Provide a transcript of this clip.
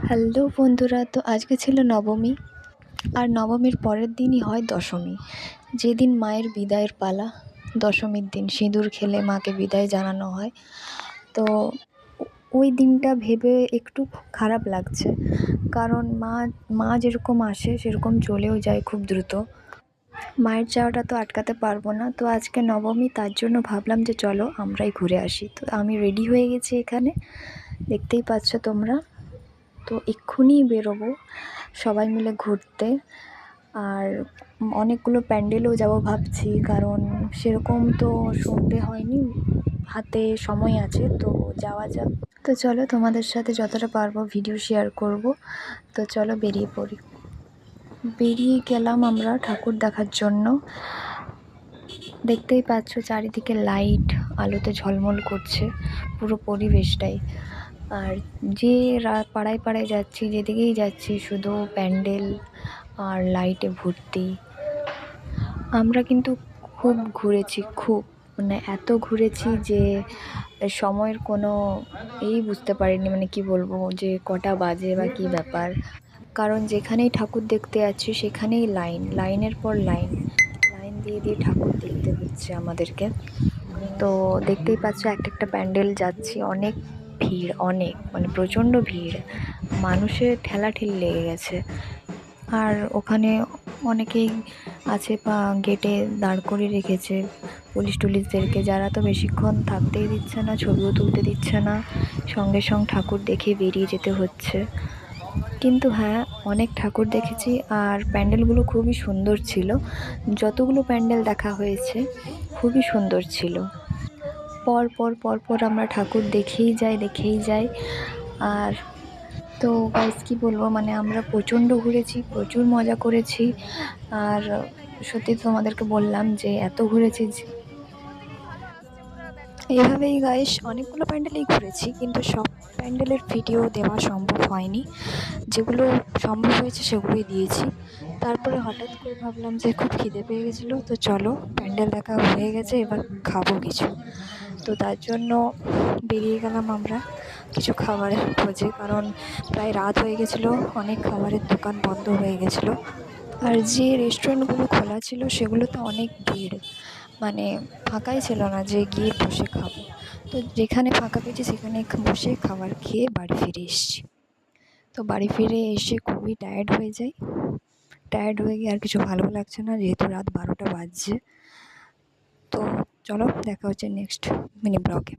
Hello বন্ধুরা, তো আজকে ছিল নবমী। আর নবমীর পরের দিনই হয় দশমী, যেদিন মায়ের বিদায়ের পালা। দশমীর দিন সিঁদুর খেলে মাকে বিদায় জানানো হয়। তো ওই দিনটা ভেবে একটু খারাপ লাগছে, কারণ মা মা যেরকম আসে সেরকম চলেও যায় খুব দ্রুত। মায়ের যাওয়াটা তো আটকাতে পারবো না। তো আজকে নবমী, তার জন্য ভাবলাম যে চলো আমরাই ঘুরে আসি। তো আমি রেডি হয়ে গেছি, এখানে দেখতেই পাচ্ছ তোমরা। তো এক্ষুনি বেরোবো সবাই মিলে ঘুরতে। আর অনেকগুলো প্যান্ডেলও যাব ভাবছি, কারণ সেরকম তো শুনতে হয়নি, হাতে সময় আছে, তো যাওয়া যাক। তো চলো, তোমাদের সাথে যতটা পারবো ভিডিও শেয়ার করব। তো চলো বেরিয়ে পড়ি। বেরিয়ে গেলাম আমরা ঠাকুর দেখার জন্য। দেখতেই পাচ্ছ চারিদিকে লাইট আলোতে ঝলমল করছে পুরো পরিবেশটাই। আর যে পাড়ায় পাড়ায় যাচ্ছি, যেদিকেই যাচ্ছি শুধু প্যান্ডেল আর লাইটে ভর্তি। আমরা কিন্তু খুব ঘুরেছি, খুব মানে এত ঘুরেছি যে সময়ের কোনো বুঝতে পারিনি, মানে কি বলবো যে কটা বাজে বা কি ব্যাপার। কারণ যেখানেই ঠাকুর দেখতে যাচ্ছি সেখানেই লাইনের পর লাইন দিয়ে দিয়ে ঠাকুর দেখতে হচ্ছে আমাদেরকে। তো দেখতেই পাচ্ছ একটা একটা প্যান্ডেল যাচ্ছি, অনেক ভিড়, অনেক মানে প্রচণ্ড ভিড়, মানুষের ঠেলাঠেলি লেগে গেছে। আর ওখানে অনেকেই আছে গেটে দাঁড় করিয়ে রেখেছে পুলিশদেরকে, যারা তো বেশিক্ষণ থাকতেই দিচ্ছে না, ছবিও তুলতে দিচ্ছে না, সঙ্গে সঙ্গে ঠাকুর দেখে বেরিয়ে যেতে হচ্ছে। কিন্তু হ্যাঁ, অনেক ঠাকুর দেখেছি আর প্যান্ডেলগুলো খুবই সুন্দর ছিল। যতগুলো প্যান্ডেল দেখা হয়েছে খুবই সুন্দর ছিল। পর পর পর পর আমরা ঠাকুর দেখেই যাই। আর তো গাইস কী বলবো, মানে আমরা প্রচণ্ড ঘুরেছি, প্রচুর মজা করেছি। আর সত্যি তোমাদেরকে বললাম যে এত ঘুরেছি এভাবেই গাইস অনেকগুলো প্যান্ডেলেই ঘুরেছি, কিন্তু সব প্যান্ডেলের ভিডিও দেওয়া সম্ভব হয়নি। যেগুলো সম্ভব হয়েছে সেগুলোই দিয়েছি। তারপরে হঠাৎ করে ভাবলাম যে খুব খিদে পেয়ে গেছিলো, তো চলো প্যান্ডেল দেখা হয়ে গেছে, এবার খাবো কিছু। তো তার জন্য বেরিয়ে গেলাম আমরা কিছু খাবারের খোঁজে, কারণ প্রায় রাত হয়ে গেছিলো, অনেক খাবারের দোকান বন্ধ হয়ে গেছিলো। আর যে রেস্টুরেন্টগুলো খোলা ছিল সেগুলোতে অনেক ভিড়, মানে ফাঁকাই ছিল না যে গিয়ে বসে খাবো। তো যেখানে ফাঁকা পেয়েছি সেখানে বসে খাবার খেয়ে বাড়ি ফিরে এসেছি। তো বাড়ি ফিরে এসে খুবই টায়ার্ড হয়ে গিয়ে আর কিছু ভালো লাগছে না, যেহেতু রাত 12টা বাজছে। তো চলো দেখা হচ্ছে নেক্সট মিনি ব্লগে।